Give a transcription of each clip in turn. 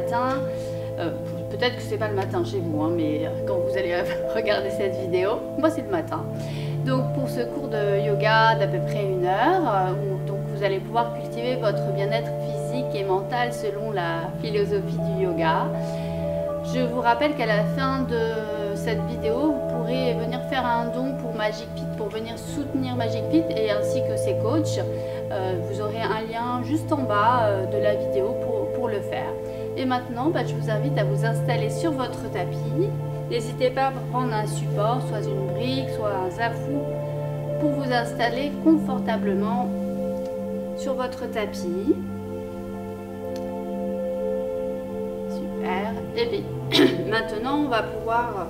matin. Peut-être que c'est pas le matin chez vous, hein, mais quand vous allez regarder cette vidéo, moi c'est le matin. Donc pour ce cours de yoga d'à peu près 1 heure, où donc vous allez pouvoir cultiver votre bien-être physique et mental selon la philosophie du yoga. Je vous rappelle qu'à la fin de cette vidéo, vous pourrez venir faire un don pour Magic Fit, pour venir soutenir Magic Fit et ainsi que ses coachs. Vous aurez un lien juste en bas de la vidéo pour le faire. Et maintenant, je vous invite à vous installer sur votre tapis. N'hésitez pas à prendre un support, soit une brique, soit un zafou, pour vous installer confortablement sur votre tapis. Super. Et bien, maintenant, on va pouvoir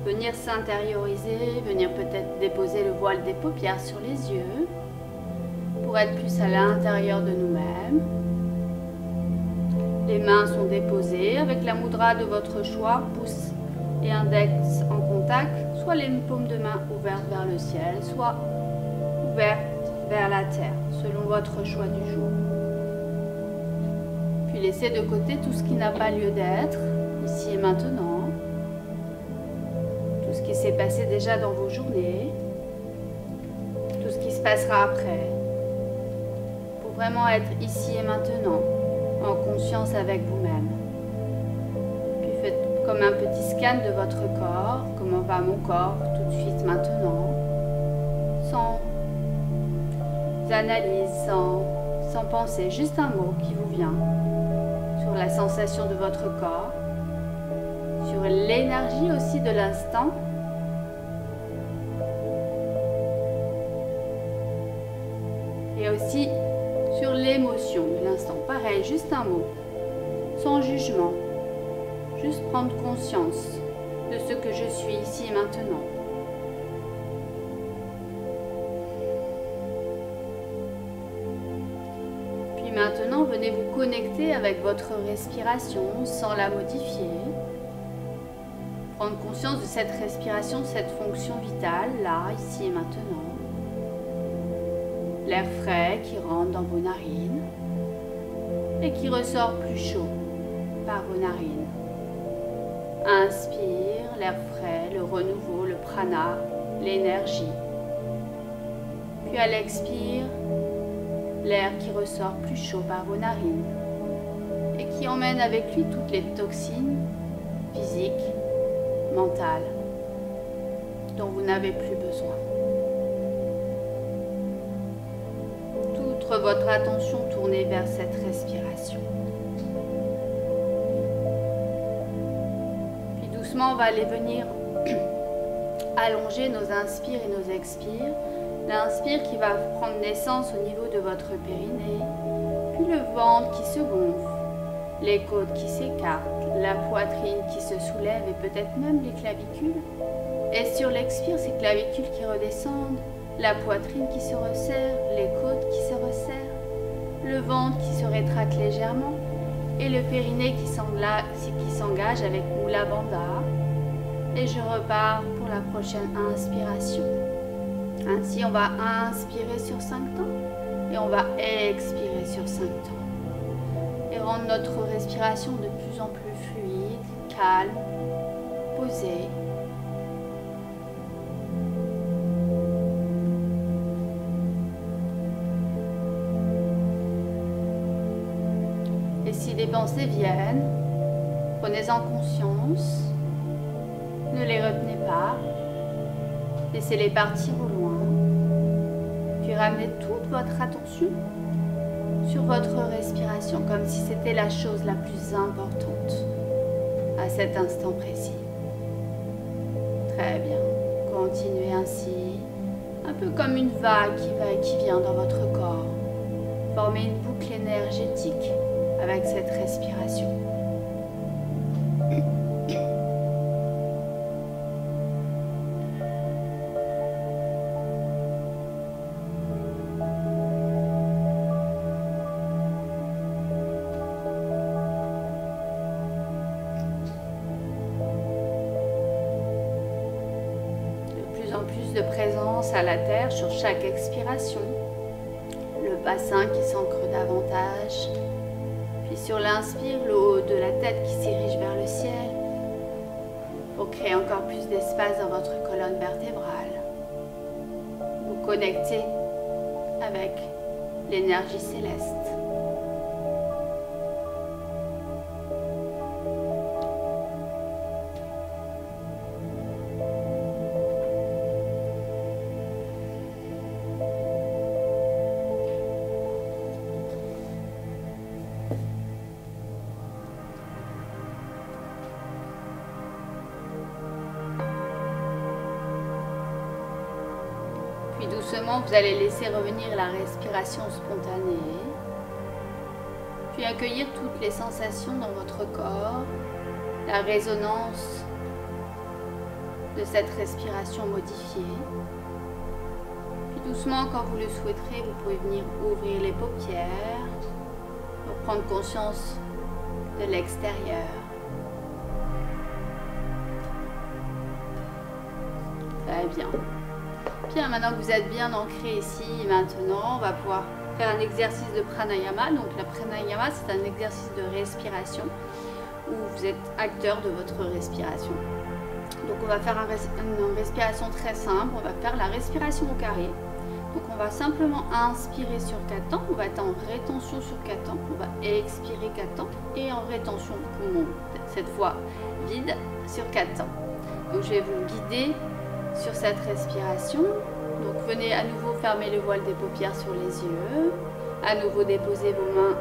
venir s'intérioriser, venir peut-être déposer le voile des paupières sur les yeux, pour être plus à l'intérieur de nous-mêmes. Les mains sont déposées avec la mudra de votre choix, pouce et index en contact, soit les paumes de main ouvertes vers le ciel, soit ouvertes vers la terre, selon votre choix du jour. Puis laissez de côté tout ce qui n'a pas lieu d'être, ici et maintenant, tout ce qui s'est passé déjà dans vos journées, tout ce qui se passera après, pour vraiment être ici et maintenant, en conscience avec vous-même. Puis faites comme un petit scan de votre corps, comment va mon corps tout de suite maintenant, sans analyse, sans penser, juste un mot qui vous vient sur la sensation de votre corps, sur l'énergie aussi de l'instant. Et aussi sur l'émotion de l'instant. Pareil, juste un mot, sans jugement. Juste prendre conscience de ce que je suis ici et maintenant. Puis maintenant, venez vous connecter avec votre respiration sans la modifier. Prendre conscience de cette respiration, cette fonction vitale, là, ici et maintenant. L'air frais qui rentre dans vos narines et qui ressort plus chaud par vos narines. Inspire l'air frais, le renouveau, le prana, l'énergie. Puis à l'expire, l'air qui ressort plus chaud par vos narines et qui emmène avec lui toutes les toxines physiques, mentales, dont vous n'avez plus besoin. Votre attention tournée vers cette respiration. Puis doucement, on va aller venir allonger nos inspires et nos expires. L'inspire qui va prendre naissance au niveau de votre périnée, puis le ventre qui se gonfle, les côtes qui s'écartent, la poitrine qui se soulève et peut-être même les clavicules. Et sur l'expire, ces clavicules qui redescendent, la poitrine qui se resserre, les côtes qui se resserrent, le ventre qui se rétracte légèrement et le périnée qui s'engage avec Mula Bandha. Et je repars pour la prochaine inspiration. Ainsi, on va inspirer sur 5 temps et on va expirer sur 5 temps. Et rendre notre respiration de plus en plus fluide, calme, posée. Si des pensées viennent, prenez-en conscience, ne les retenez pas, laissez-les partir au loin, puis ramenez toute votre attention sur votre respiration, comme si c'était la chose la plus importante à cet instant précis. Très bien, continuez ainsi, un peu comme une vague qui va et qui vient dans votre corps, formez une boucle énergétique avec cette respiration. De plus en plus de présence à la terre sur chaque expiration. Le bassin qui s'ancre davantage. Puis sur l'inspire, le haut de la tête qui s'érige vers le ciel pour créer encore plus d'espace dans votre colonne vertébrale. Vous connectez avec l'énergie céleste. Puis doucement, vous allez laisser revenir la respiration spontanée. Puis accueillir toutes les sensations dans votre corps, la résonance de cette respiration modifiée. Puis doucement, quand vous le souhaiterez, vous pouvez venir ouvrir les paupières pour prendre conscience de l'extérieur. Très bien. Bien, maintenant que vous êtes bien ancré ici, maintenant, on va pouvoir faire un exercice de pranayama. Donc, le pranayama, c'est un exercice de respiration où vous êtes acteur de votre respiration. Donc, on va faire une respiration très simple. On va faire la respiration au carré. Donc, on va simplement inspirer sur 4 temps. On va être en rétention sur 4 temps. On va expirer 4 temps et en rétention poumon, cette fois vide, sur 4 temps. Donc, je vais vous guider sur cette respiration. Donc venez à nouveau fermer le voile des paupières sur les yeux, à nouveau déposer vos mains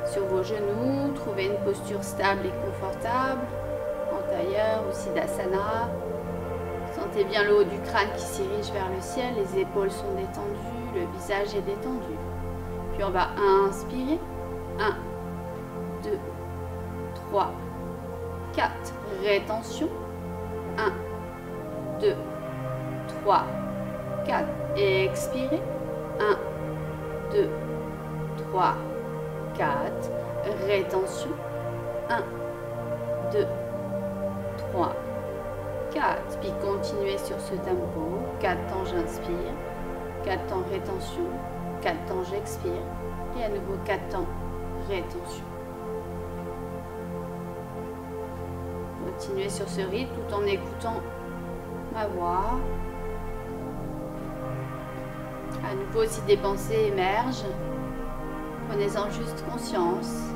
sur vos genoux, trouvez une posture stable et confortable, en tailleur ou siddhasana. Sentez bien le haut du crâne qui s'érige vers le ciel, les épaules sont détendues, le visage est détendu. Puis on va inspirer, 1, 2, 3, 4, rétention, 1, 2, 3, 4, et expirez, 1, 2, 3, 4, rétention, 1, 2, 3, 4, puis continuez sur ce tempo, 4 temps j'inspire, 4 temps rétention, 4 temps j'expire, et à nouveau 4 temps rétention. Continuez sur ce rythme tout en écoutant ma voix. À nouveau, si des pensées émergent, prenez-en juste conscience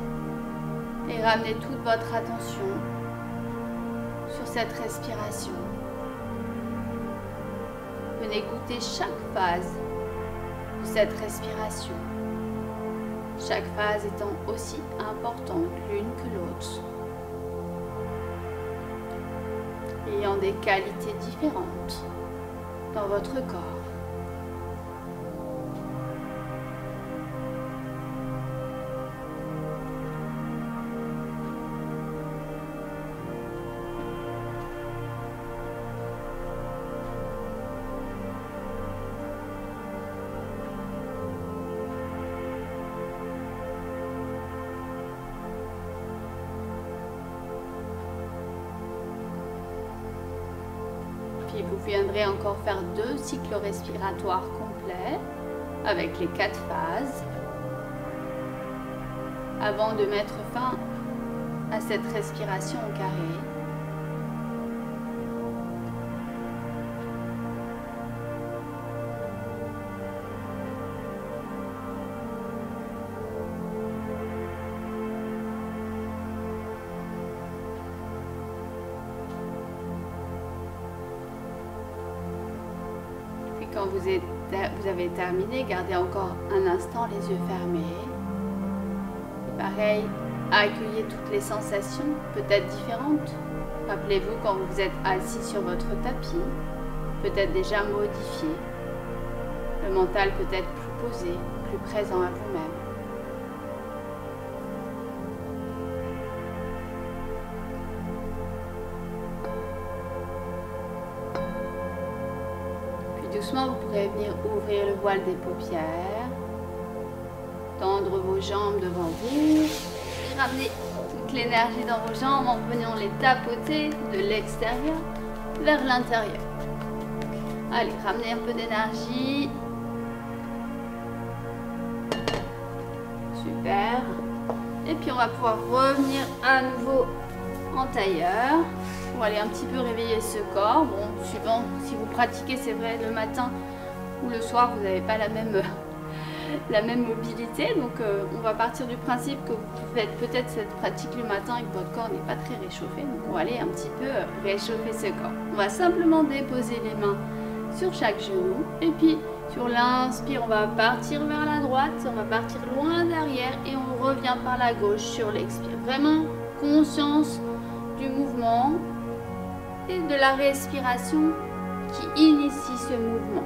et ramenez toute votre attention sur cette respiration. Venez écouter chaque phase de cette respiration, chaque phase étant aussi importante l'une que l'autre, ayant des qualités différentes dans votre corps. Vous viendrez encore faire 2 cycles respiratoires complets avec les 4 phases avant de mettre fin à cette respiration au carré. Quand vous avez terminé, gardez encore un instant les yeux fermés. Pareil, accueillez toutes les sensations, peut-être différentes. Rappelez-vous quand vous êtes assis sur votre tapis, peut-être déjà modifié. Le mental peut être plus posé, plus présent à vous-même. Doucement, vous pourrez venir ouvrir le voile des paupières, tendre vos jambes devant vous, et ramener toute l'énergie dans vos jambes en venant les tapoter de l'extérieur vers l'intérieur. Allez, ramenez un peu d'énergie. Super. Et puis on va pouvoir revenir à nouveau en tailleur pour aller un petit peu réveiller ce corps. Bon, suivant si vous pratiquez, c'est vrai, le matin ou le soir, vous n'avez pas la même mobilité. Donc on va partir du principe que vous faites peut-être cette pratique le matin et que votre corps n'est pas très réchauffé. Donc on va aller un petit peu réchauffer ce corps. On va simplement déposer les mains sur chaque genou. Et puis sur l'inspire, on va partir vers la droite, on va partir loin derrière et on revient par la gauche sur l'expire. Vraiment conscience du mouvement et de la respiration qui initie ce mouvement.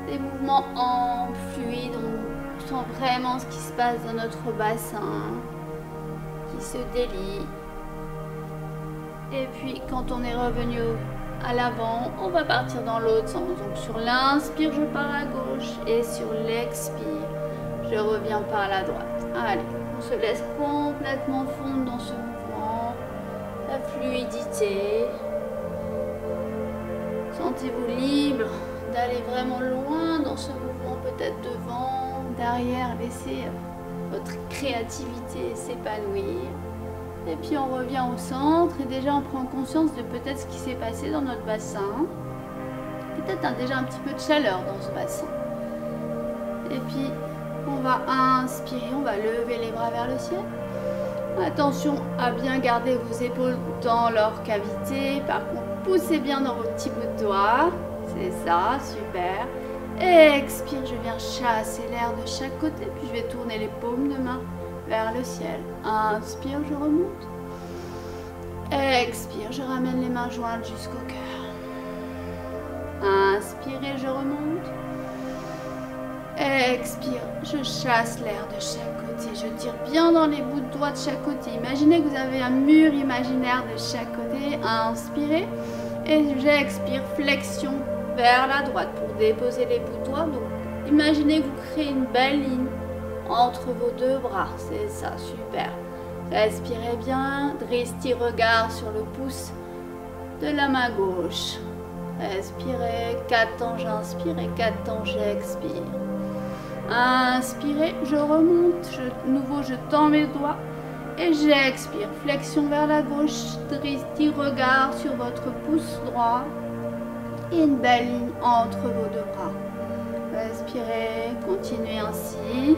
Des mouvements amples, fluides, on sent vraiment ce qui se passe dans notre bassin, qui se délie. Et puis quand on est revenu à l'avant, on va partir dans l'autre sens. Donc sur l'inspire, je pars à gauche et sur l'expire, je reviens par la droite. Allez, on se laisse complètement fondre dans ce mouvement, la fluidité. Sentez-vous libre d'aller vraiment loin dans ce mouvement, peut-être devant, derrière, laissez votre créativité s'épanouir. Et puis on revient au centre et déjà on prend conscience de peut-être ce qui s'est passé dans notre bassin. Peut-être déjà un petit peu de chaleur dans ce bassin. Et puis on va inspirer, on va lever les bras vers le ciel. Attention à bien garder vos épaules dans leur cavité. Par contre, poussez bien dans vos petits bouts de doigts. C'est ça, super. Expire, je viens chasser l'air de chaque côté. Puis je vais tourner les paumes de main vers le ciel. Inspire, je remonte. Expire, je ramène les mains jointes jusqu'au cœur. Inspire, je remonte. Expire, je chasse l'air de chaque côté. Je tire bien dans les bouts de doigts de chaque côté. Imaginez que vous avez un mur imaginaire de chaque côté. Inspirez. Et j'expire, flexion vers la droite pour déposer les bouts de doigts. Donc, imaginez que vous créez une belle ligne entre vos deux bras. C'est ça, super. Respirez bien. Dristi, regard sur le pouce de la main gauche. Respirez. 4 temps, j'inspire et 4 temps, j'expire. Inspirez, je remonte. Nouveau, je tends mes doigts. Et j'expire. Flexion vers la gauche. Dristi, regard sur votre pouce droit. Et une belle ligne entre vos deux bras. Respirez. Continuez ainsi.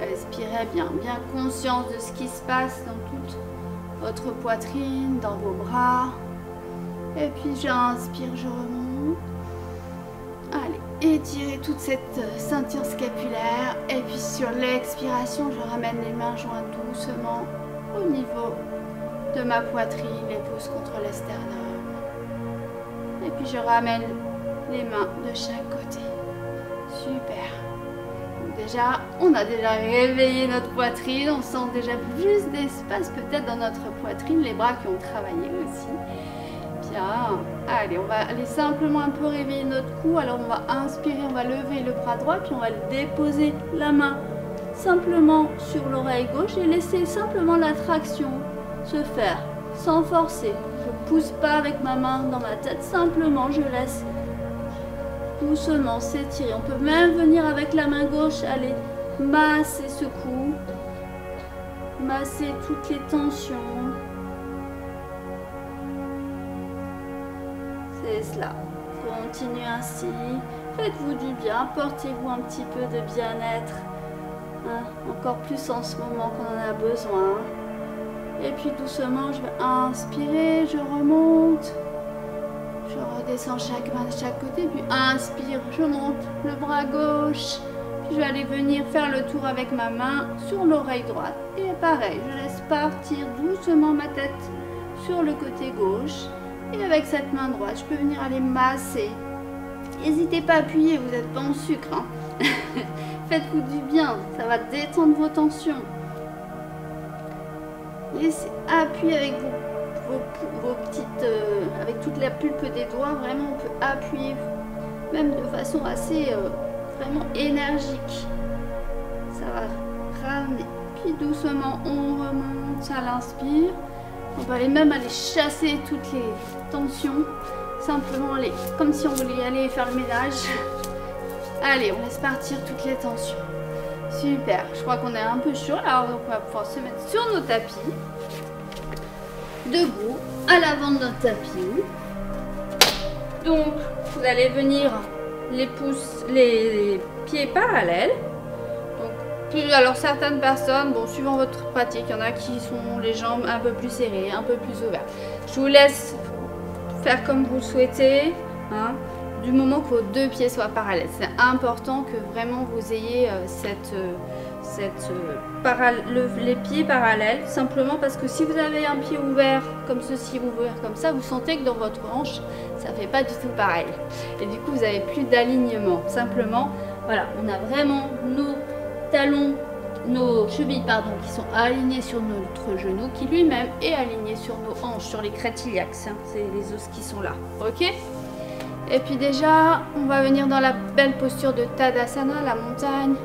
Respirez bien. Bien conscience de ce qui se passe dans toute votre poitrine, dans vos bras. Et puis j'inspire, je remonte. Allez. Étirez toute cette ceinture scapulaire et puis sur l'expiration, je ramène les mains jointes doucement au niveau de ma poitrine, les pouces contre l'esternum. Et puis je ramène les mains de chaque côté. Super. Donc déjà, on a déjà réveillé notre poitrine, on sent déjà plus d'espace peut-être dans notre poitrine, les bras qui ont travaillé aussi. Bien. Allez, on va aller simplement un peu réveiller notre cou. Alors on va inspirer, on va lever le bras droit, puis on va déposer la main simplement sur l'oreille gauche et laisser simplement la traction se faire sans forcer. Je ne pousse pas avec ma main dans ma tête, simplement je laisse doucement s'étirer. On peut même venir avec la main gauche, aller masser ce cou, masser toutes les tensions. C'est cela. Continuez ainsi. Faites-vous du bien. Portez-vous un petit peu de bien-être. Hein, encore plus en ce moment qu'on en a besoin. Et puis doucement, je vais inspirer. Je remonte. Je redescends chaque main de chaque côté. Puis inspire. Je monte le bras gauche. Puis je vais aller venir faire le tour avec ma main sur l'oreille droite. Et pareil, je laisse partir doucement ma tête sur le côté gauche. Et avec cette main droite, je peux venir aller masser. N'hésitez pas à appuyer, vous n'êtes pas en sucre. Hein. Faites-vous du bien, ça va détendre vos tensions. Laissez appuyer avec vos petites... avec toute la pulpe des doigts, vraiment on peut appuyer, même de façon assez vraiment énergique. Ça va ramener. Puis doucement, on remonte à l'inspire. On va même aller chasser toutes les tensions. Simplement aller, comme si on voulait aller faire le ménage. Allez, on laisse partir toutes les tensions. Super, je crois qu'on est un peu chaud là, donc on va pouvoir se mettre sur nos tapis. Debout, à l'avant de notre tapis. Donc, vous allez venir les pieds parallèles. Donc, alors certaines personnes, bon, suivant votre pratique, il y en a qui sont les jambes un peu plus serrées, un peu plus ouvertes. Je vous laisse faire comme vous le souhaitez, hein, du moment que vos deux pieds soient parallèles. C'est important que vraiment vous ayez les pieds parallèles, simplement parce que si vous avez un pied ouvert comme ceci, ouvert comme ça, vous sentez que dans votre hanche, ça fait pas du tout pareil. Et du coup, vous avez plus d'alignement. Simplement, voilà, on a vraiment nos talons, nos chevilles, pardon, qui sont alignés sur notre genou, qui lui-même est aligné sur nos hanches, sur les crêtes iliaques. Hein, c'est les os qui sont là. Ok? Et puis déjà, on va venir dans la belle posture de Tadasana, la montagne.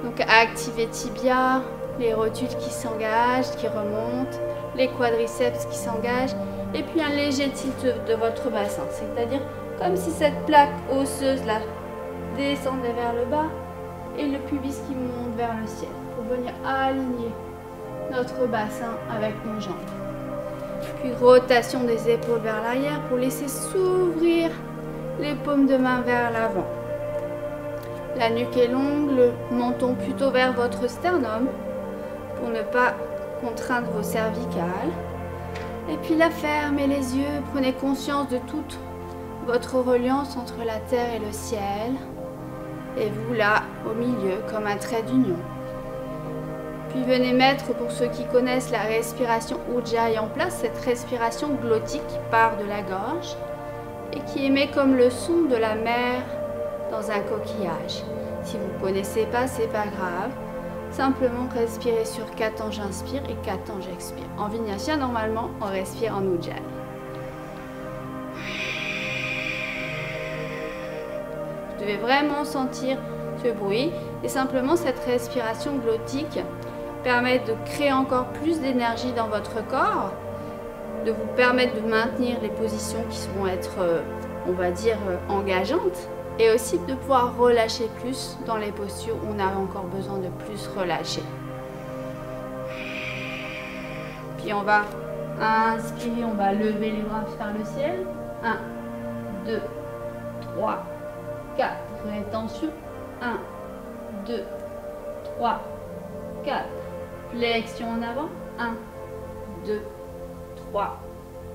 Donc activez tibia, les rotules qui s'engagent, qui remontent, les quadriceps qui s'engagent, et puis un léger tilt de votre bassin. C'est-à-dire comme si cette plaque osseuse là descendait vers le bas et le pubis qui monte vers le ciel pour venir aligner notre bassin avec nos jambes. Puis rotation des épaules vers l'arrière pour laisser s'ouvrir les paumes de main vers l'avant. La nuque est longue, le menton plutôt vers votre sternum pour ne pas contraindre vos cervicales. Et puis là, fermez les yeux, prenez conscience de toute votre reliance entre la terre et le ciel. Et vous là, au milieu, comme un trait d'union. Puis venez mettre, pour ceux qui connaissent la respiration Ujjayi en place, cette respiration glottique qui part de la gorge et qui émet comme le son de la mer dans un coquillage. Si vous ne connaissez pas, c'est pas grave. Simplement respirez sur 4 temps j'inspire et 4 temps j'expire. En Vinyasa, normalement, on respire en Ujjayi. Vous devez vraiment sentir ce bruit et simplement cette respiration glottique permet de créer encore plus d'énergie dans votre corps, de vous permettre de maintenir les positions qui vont être, on va dire, engageantes, et aussi de pouvoir relâcher plus dans les postures où on a encore besoin de plus relâcher. Puis on va inspirer, on va lever les bras vers le ciel. 1, 2, 3, 4. Rétention. 1, 2, 3, 4. Flexion en avant. 1, 2, 3,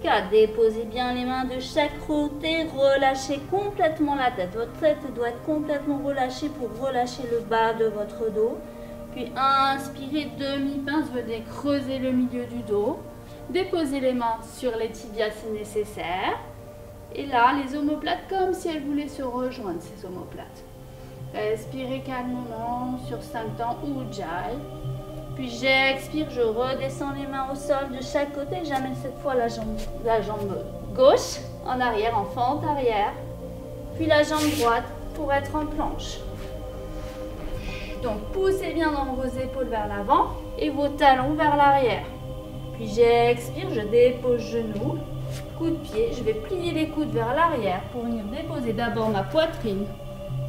4. Déposez bien les mains de chaque côté. Relâchez complètement la tête. Votre tête doit être complètement relâchée pour relâcher le bas de votre dos. Puis inspirez, demi-pince, venez creuser le milieu du dos. Déposez les mains sur les tibias si nécessaire. Et là, les omoplates comme si elles voulaient se rejoindre, ces omoplates. Respirez calmement sur 5 temps Ujjayi. Puis j'expire, je redescends les mains au sol de chaque côté. J'amène cette fois la jambe gauche en arrière, en fente arrière. Puis la jambe droite pour être en planche. Donc poussez bien dans vos épaules vers l'avant et vos talons vers l'arrière. Puis j'expire, je dépose genoux, coup de pied. Je vais plier les coudes vers l'arrière pour venir déposer d'abord ma poitrine,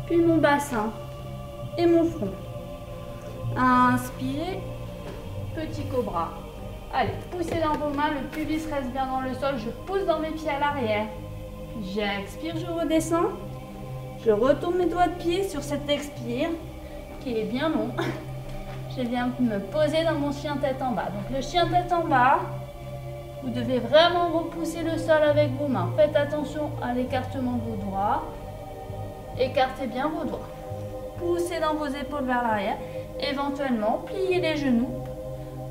puis mon bassin et mon front. Inspirez, petit cobra. Allez, poussez dans vos mains, le pubis reste bien dans le sol. Je pousse dans mes pieds à l'arrière. Puis j'expire, je redescends. Je retourne mes doigts de pied sur cet expire qui est bien long. Je viens me poser dans mon chien tête en bas. Donc le chien tête en bas, vous devez vraiment repousser le sol avec vos mains. Faites attention à l'écartement de vos doigts. Écartez bien vos doigts. Poussez dans vos épaules vers l'arrière. Éventuellement, pliez les genoux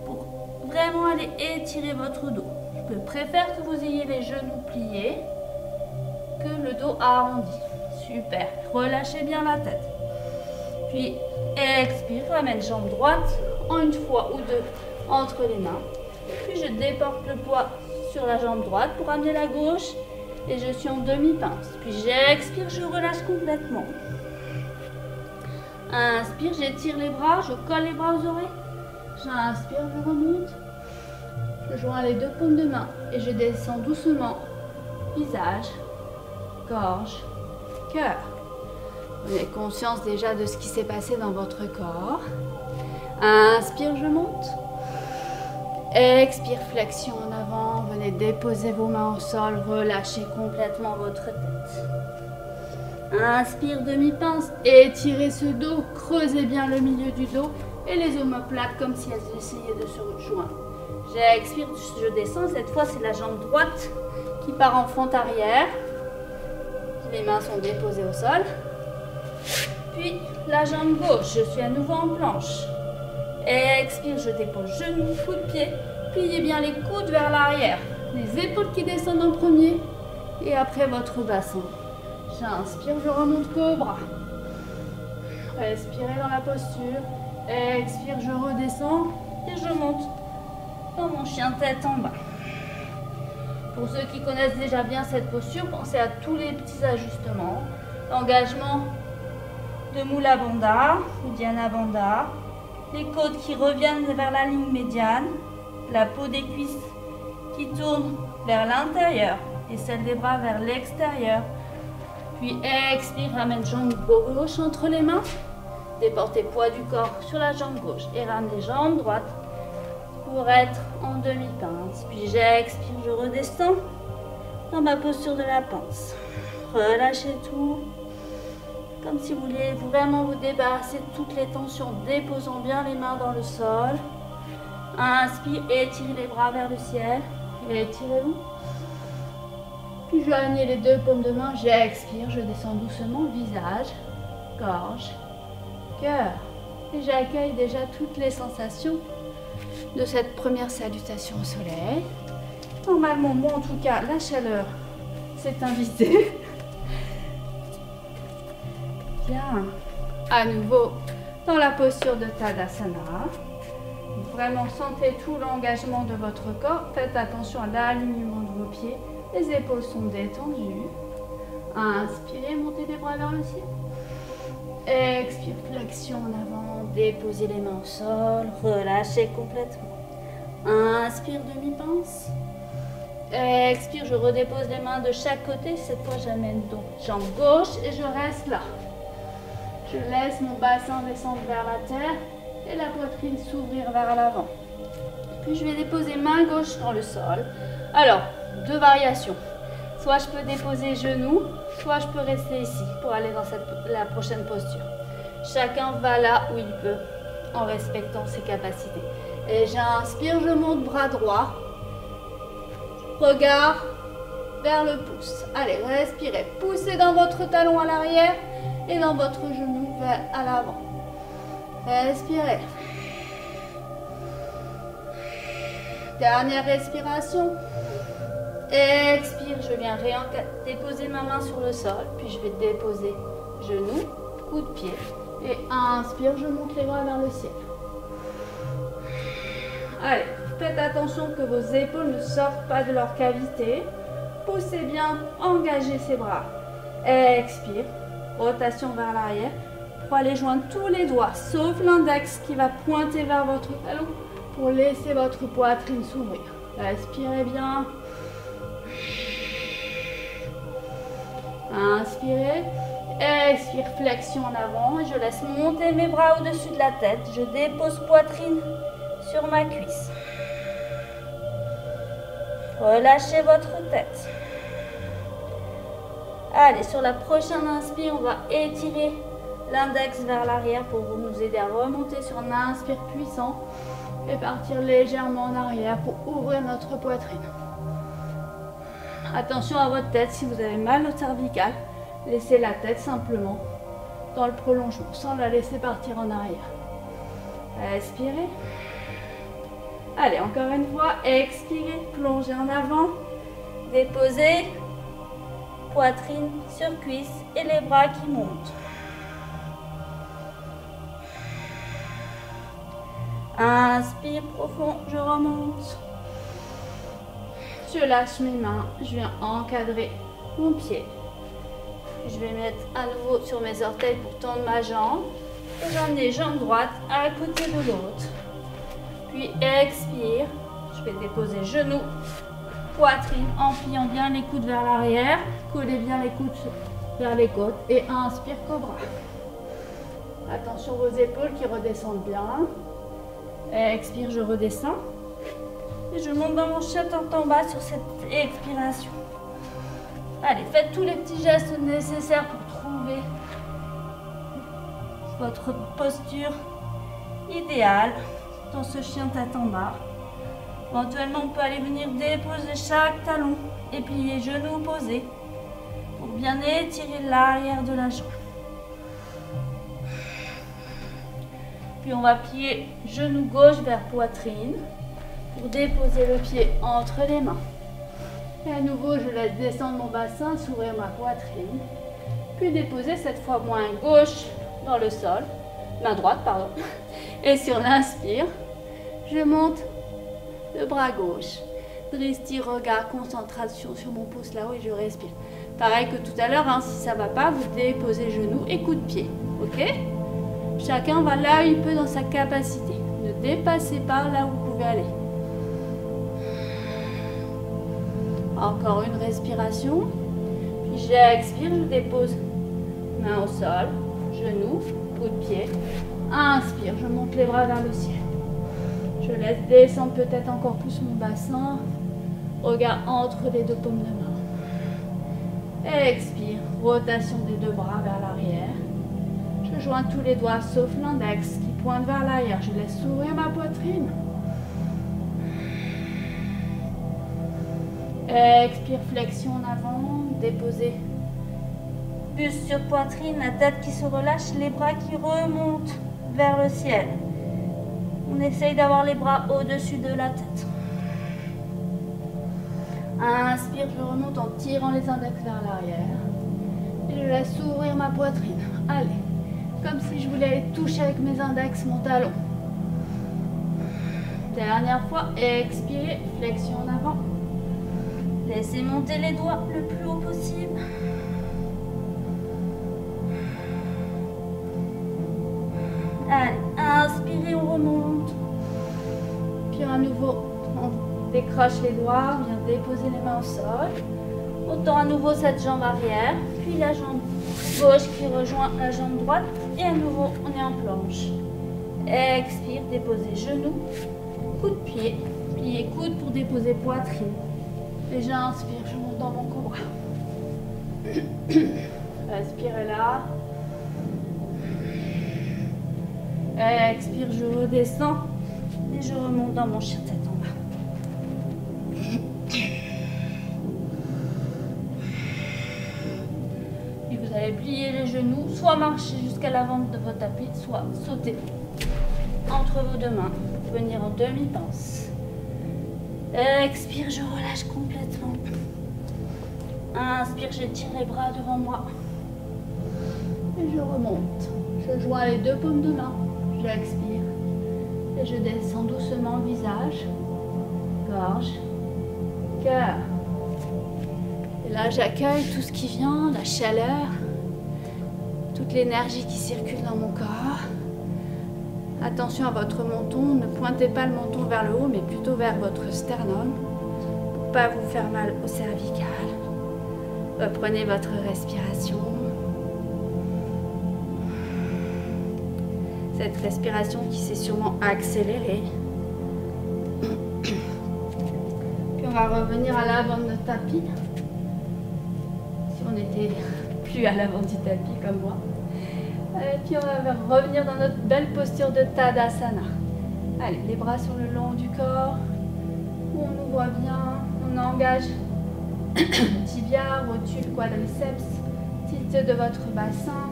pour vraiment aller étirer votre dos. Je préfère que vous ayez les genoux pliés que le dos arrondi. Super. Relâchez bien la tête. Puis expire, ramène jambe droite en une fois ou deux entre les mains. Puis je déporte le poids sur la jambe droite pour amener la gauche et je suis en demi-pince. Puis j'expire, je relâche complètement. Inspire, j'étire les bras, je colle les bras aux oreilles. J'inspire, je remonte. Je joins les deux paumes de main et je descends doucement. Visage, gorge, cœur. Prenez conscience déjà de ce qui s'est passé dans votre corps. Inspire, je monte. Expire, flexion en avant. Venez déposer vos mains au sol. Relâchez complètement votre tête. Inspire, demi-pince. Étirez ce dos. Creusez bien le milieu du dos. Et les omoplates comme si elles essayaient de se rejoindre. J'expire, je descends. Cette fois, c'est la jambe droite qui part en fente arrière. Les mains sont déposées au sol. Puis la jambe gauche, je suis à nouveau en planche. Expire, je dépose genou, coup de pied. Pliez bien les coudes vers l'arrière. Les épaules qui descendent en premier. Et après votre bassin. J'inspire, je remonte cobra. Respirez dans la posture. Expire, je redescends. Et je monte dans mon chien tête en bas. Pour ceux qui connaissent déjà bien cette posture, pensez à tous les petits ajustements. L'engagement de Mula Bandha ou Dhyana Bandha. Les côtes qui reviennent vers la ligne médiane. La peau des cuisses qui tourne vers l'intérieur et celle des bras vers l'extérieur. Puis expire, ramène jambe gauche entre les mains. Déportez poids du corps sur la jambe gauche et ramenez jambe droite pour être en demi-pince. Puis j'expire, je redescends dans ma posture de la pince. Relâchez tout. Comme si vous vouliez vraiment vous débarrasser de toutes les tensions, déposant bien les mains dans le sol. Inspire, étirez les bras vers le ciel. Étirez-vous. Puis joignez les deux paumes de main. J'expire, je descends doucement, visage, gorge, cœur. Et j'accueille déjà toutes les sensations de cette première salutation au soleil. Normalement, moi en tout cas, la chaleur s'est invitée. Bien. À nouveau, dans la posture de Tadasana. Vraiment, sentez tout l'engagement de votre corps. Faites attention à l'alignement de vos pieds. Les épaules sont détendues. Inspirez, montez les bras vers le ciel. Expire, flexion en avant. Déposez les mains au sol. Relâchez complètement. Inspire, demi-pince. Expire, je redépose les mains de chaque côté. Cette fois, j'amène donc jambe gauche et je reste là. Je laisse mon bassin descendre vers la terre et la poitrine s'ouvrir vers l'avant. Puis je vais déposer main gauche dans le sol. Alors, deux variations. Soit je peux déposer genou, soit je peux rester ici pour aller dans la prochaine posture. Chacun va là où il peut en respectant ses capacités. Et j'inspire, je monte bras droit. Regard vers le pouce. Allez, respirez. Poussez dans votre talon à l'arrière et dans votre genou à l'avant. Respirez. Dernière respiration. Expire, je viens déposer ma main sur le sol, puis je vais déposer genou, coup de pied. Et inspire, je monte les bras vers le ciel. Allez, faites attention que vos épaules ne sortent pas de leur cavité. Poussez bien, engagez ces bras. Expire, rotation vers l'arrière. Pour aller joindre tous les doigts, sauf l'index qui va pointer vers votre talon pour laisser votre poitrine s'ouvrir. Respirez bien. Inspirez. Expire, flexion en avant. Et je laisse monter mes bras au-dessus de la tête. Je dépose poitrine sur ma cuisse. Relâchez votre tête. Allez, sur la prochaine inspire, on va étirer l'index vers l'arrière pour nous aider à remonter sur un inspire puissant et partir légèrement en arrière pour ouvrir notre poitrine. Attention à votre tête, si vous avez mal au cervical, laissez la tête simplement dans le prolongement sans la laisser partir en arrière. Respirez. Allez, encore une fois, expirez, plongez en avant, déposez, poitrine sur cuisse et les bras qui montent. Inspire profond, je remonte. Je lâche mes mains, je viens encadrer mon pied. Je vais mettre à nouveau sur mes orteils pour tendre ma jambe. Et j'emmène jambe droite à côté de l'autre. Puis expire, je vais déposer genou, poitrine en pliant bien les coudes vers l'arrière. Collez bien les coudes vers les côtes. Et inspire, cobra. Attention vos épaules qui redescendent bien. Expire, je redescends. Et je monte dans mon chien tout en bas sur cette expiration. Allez, faites tous les petits gestes nécessaires pour trouver votre posture idéale dans ce chien tête en bas. Éventuellement, on peut aller venir déposer chaque talon et plier genoux posés pour bien étirer l'arrière de la jambe. Puis on va plier genou gauche vers poitrine pour déposer le pied entre les mains. Et à nouveau, je laisse descendre mon bassin, s'ouvrir ma poitrine, puis déposer cette fois main gauche dans le sol, main droite, pardon. Et sur l'inspire, je monte le bras gauche. Dristi, regard, concentration sur mon pouce là-haut et je respire. Pareil que tout à l'heure, hein, si ça ne va pas, vous déposez genou et coup de pied. Ok? Chacun va là où il peut dans sa capacité. Ne dépassez pas là où vous pouvez aller. Encore une respiration. Puis j'expire, je dépose main au sol, genou, coup de pied. Inspire, je monte les bras vers le ciel. Je laisse descendre peut-être encore plus mon bassin. Regard entre les deux paumes de main. Expire, rotation des deux bras vers l'arrière. Je joins tous les doigts sauf l'index qui pointe vers l'arrière. Je laisse s'ouvrir ma poitrine. Expire, flexion en avant, déposez. Buste sur poitrine, la tête qui se relâche, les bras qui remontent vers le ciel. On essaye d'avoir les bras au-dessus de la tête. Inspire, je remonte en tirant les index vers l'arrière. Et je laisse s'ouvrir ma poitrine. Allez, comme si je voulais aller toucher avec mes index mon talon. Dernière fois, expirez, flexion en avant. Laissez monter les doigts le plus haut possible. Allez, inspirez, on remonte. Puis à nouveau, on décroche les doigts, on vient déposer les mains au sol. On tend à nouveau cette jambe arrière, puis la jambe gauche qui rejoint la jambe droite. Et à nouveau, on est en planche. Expire, déposez genoux, coup de pied, pliez coude pour déposer poitrine. Et j'inspire, je monte dans mon cobra. Respirez là. Expire, je redescends. Et je remonte dans mon chien tête en bas. Et vous allez plier les genoux, soit marcher jusqu'à l'avant de votre tapis, soit sauter entre vos deux mains. Venir en demi-pince. Expire, je relâche complètement. Inspire, j'étire les bras devant moi. Et je remonte. Je joins les deux paumes de main. J'expire. Et je descends doucement visage, gorge, cœur. Et là, j'accueille tout ce qui vient, la chaleur, toute l'énergie qui circule dans mon corps. Attention à votre menton, ne pointez pas le menton vers le haut, mais plutôt vers votre sternum, pour ne pas vous faire mal au cervical. Reprenez votre respiration. Cette respiration qui s'est sûrement accélérée. Puis on va revenir à l'avant de notre tapis. Si on n'était plus à l'avant du tapis comme moi. Et puis on va revenir dans notre belle posture de Tadasana. Allez, les bras sur le long du corps. On nous voit bien. On engage tibia, rotule, quadriceps, tilt de votre bassin.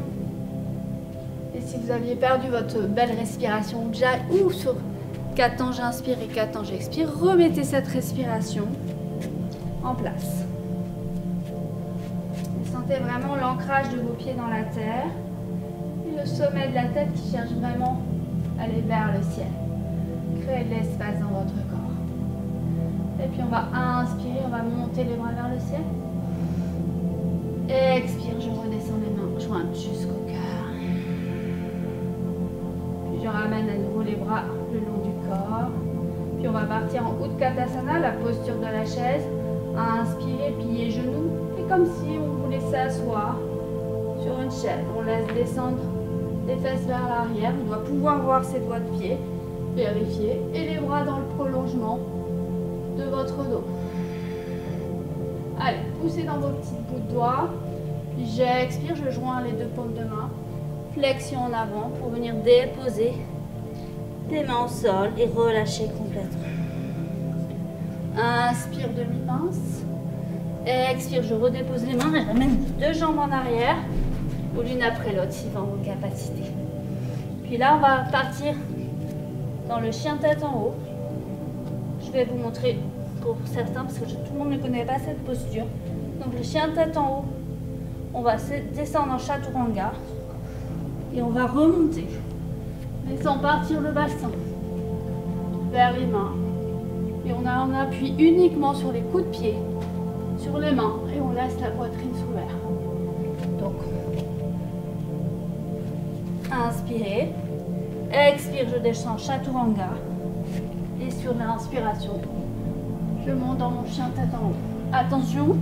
Et si vous aviez perdu votre belle respiration Ujjayi ou sur 4 temps j'inspire et 4 temps j'expire, remettez cette respiration en place. Et sentez vraiment l'ancrage de vos pieds dans la terre. Le sommet de la tête qui cherche vraiment à aller vers le ciel. Créez de l'espace dans votre corps. Et puis on va inspirer, on va monter les bras vers le ciel. Expire, je redescends les mains jointes jusqu'au cœur. Puis je ramène à nouveau les bras le long du corps. Puis on va partir en Utkatasana, la posture de la chaise. Inspirez, pliez genoux. Et comme si on voulait s'asseoir sur une chaise. On laisse descendre les fesses vers l'arrière. On doit pouvoir voir ses doigts de pied. Vérifier. Et les bras dans le prolongement de votre dos. Allez, poussez dans vos petits bouts de doigts. Puis j'expire, je joins les deux paumes de main. Flexion en avant pour venir déposer les mains au sol et relâcher complètement. Inspire, demi-pince. Expire, je redépose les mains et je ramène deux jambes en arrière ou l'une après l'autre suivant vos capacités. Puis là, on va partir dans le chien tête en haut. Je vais vous montrer pour certains parce que tout le monde ne connaît pas cette posture. Donc le chien tête en haut, on va descendre en chaturanga et on va remonter, laissant partir le bassin vers les mains. Et on a un appui uniquement sur les coups de pied, sur les mains, et on laisse la poitrine s'ouverte. Donc, inspirez, expire, je descends chaturanga, et sur l'inspiration, je monte dans mon chien tête en haut. Attention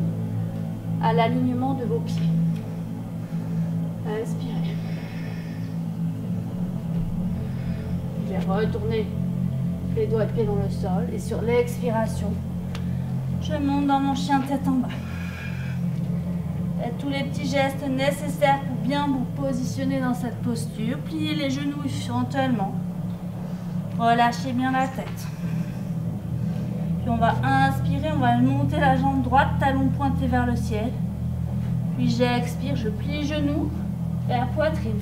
à l'alignement de vos pieds. Inspirez. Je vais retourner les doigts de pied dans le sol et sur l'expiration, je monte dans mon chien tête en bas. Faites tous les petits gestes nécessaires pour bien vous positionner dans cette posture. Pliez les genoux éventuellement. Relâchez bien la tête. Puis on va inspirer, on va monter la jambe droite, talon pointé vers le ciel. Puis j'expire, je plie les genoux vers poitrine.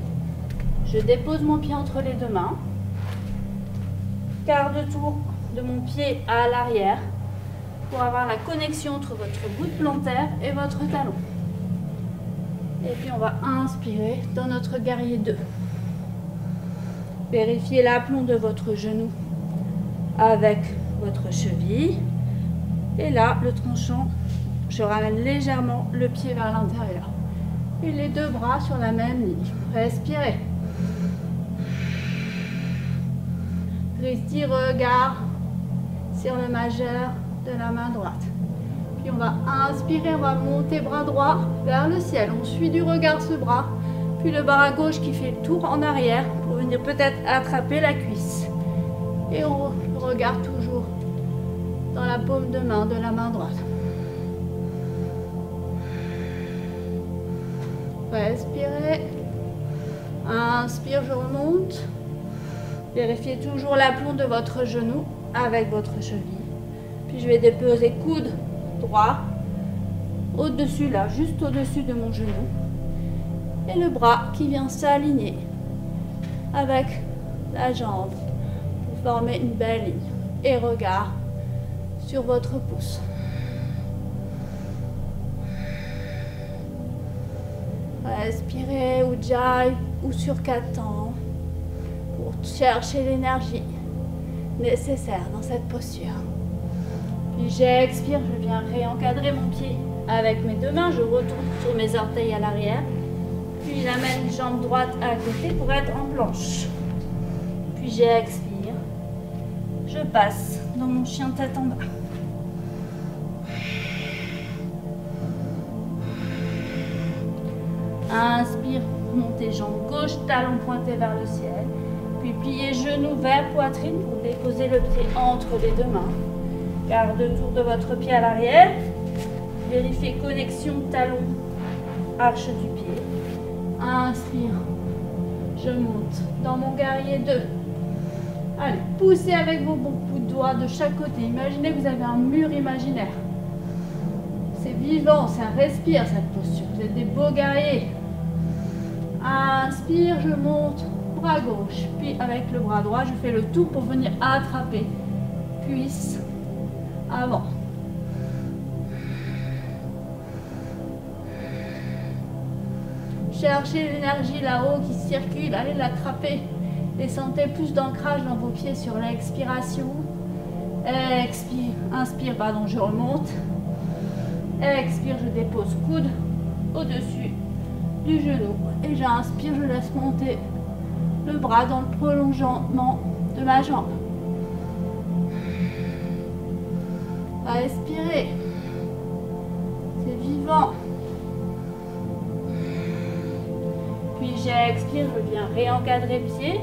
Je dépose mon pied entre les deux mains. Quart de tour de mon pied à l'arrière pour avoir la connexion entre votre bout de plantaire et votre talon. Et puis on va inspirer dans notre guerrier 2. Vérifiez l'aplomb de votre genou avec votre cheville. Et là, le tranchant, je ramène légèrement le pied vers l'intérieur. Et les deux bras sur la même ligne. Respirez. Christy, regard sur le majeur de la main droite. Puis on va inspirer, on va monter bras droit vers le ciel. On suit du regard ce bras. Puis le bras gauche qui fait le tour en arrière pour venir peut-être attraper la cuisse. Et on regarde toujours dans la paume de main de la main droite. Respirez. Inspire, je remonte. Vérifiez toujours l'aplomb de votre genou avec votre cheville. Puis je vais déposer coude droit au-dessus, là, juste au-dessus de mon genou. Et le bras qui vient s'aligner avec la jambe pour former une belle ligne. Et regard sur votre pouce. Respirez Ujjayi ou sur 4 temps pour chercher l'énergie nécessaire dans cette posture. Puis j'expire, je viens réencadrer mon pied avec mes deux mains, je retourne sur mes orteils à l'arrière, puis j'amène jambe droite à côté pour être en planche. Puis j'expire, je passe dans mon chien tête en bas. Inspire, montez jambe gauche, talon pointé vers le ciel. Puis pliez genoux vers poitrine pour déposer le pied entre les deux mains. Quart de tour de votre pied à l'arrière. Vérifiez connexion talon, arche du pied. Inspire, je monte dans mon guerrier 2. Allez, poussez avec vos bouts de doigts de chaque côté. Imaginez que vous avez un mur imaginaire. C'est vivant, ça respire cette posture. Vous êtes des beaux guerriers. Inspire, je monte, bras gauche. Puis avec le bras droit, je fais le tour pour venir attraper cuisse avant. Cherchez l'énergie là-haut qui circule, allez l'attraper. Et sentez plus d'ancrage dans vos pieds sur l'expiration. Expire, inspire, pardon, je remonte. Expire, je dépose coude au-dessus du genou. Et j'inspire, je laisse monter le bras dans le prolongement de ma jambe. Respirez. C'est vivant. expire, je viens réencadrer le pied.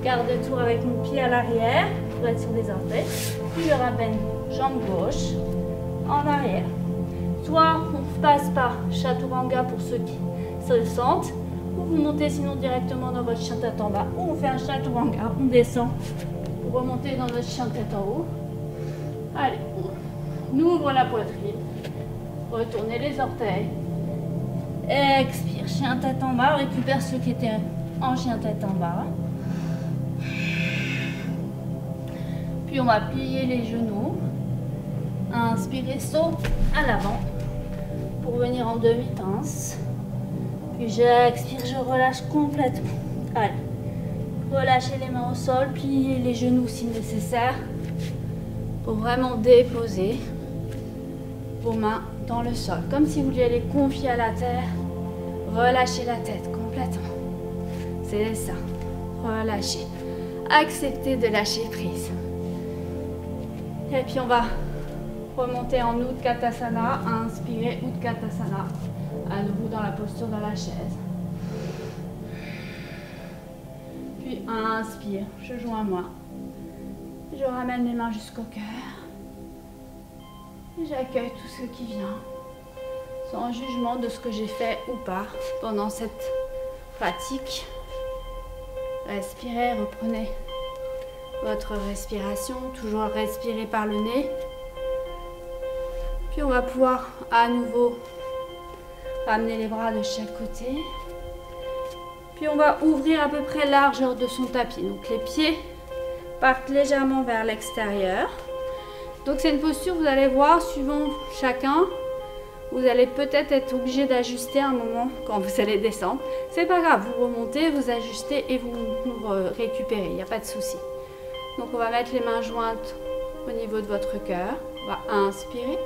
Garde-tour avec mon pied à l'arrière pour être sur les orteils. Puis je ramène jambe gauche en arrière. Soit on passe par chaturanga pour ceux qui se le sentent, ou vous montez sinon directement dans votre chien tête en bas, ou on fait un chaturanga, on descend pour remonter dans notre chien tête en haut. Allez, on ouvre la poitrine, retournez les orteils, expire, chien tête en bas, récupère ceux qui étaient en chien tête en bas. Puis on va plier les genoux, inspirez, saut à l'avant pour venir en demi-pince. Puis j'expire, je relâche complètement. Allez, relâchez les mains au sol, pliez les genoux si nécessaire pour vraiment déposer vos mains dans le sol. Comme si vous vouliez les confier à la terre. Relâchez la tête complètement. C'est ça. Relâchez. Acceptez de lâcher prise. Et puis on va remonter en Utkatasana. Inspirez Utkatasana. À nouveau dans la posture de la chaise. Puis inspire, je joins moi. Je ramène les mains jusqu'au cœur. Et j'accueille tout ce qui vient. Sans jugement de ce que j'ai fait ou pas pendant cette pratique. Respirez, reprenez votre respiration. Toujours respirer par le nez. Puis on va pouvoir à nouveau ramener les bras de chaque côté. Puis on va ouvrir à peu près la largeur de son tapis. Donc les pieds partent légèrement vers l'extérieur. Donc c'est une posture, vous allez voir, suivant chacun, vous allez peut-être être obligé d'ajuster un moment quand vous allez descendre. C'est pas grave, vous remontez, vous ajustez et vous récupérez, il n'y a pas de souci. Donc on va mettre les mains jointes au niveau de votre cœur. On va inspirer.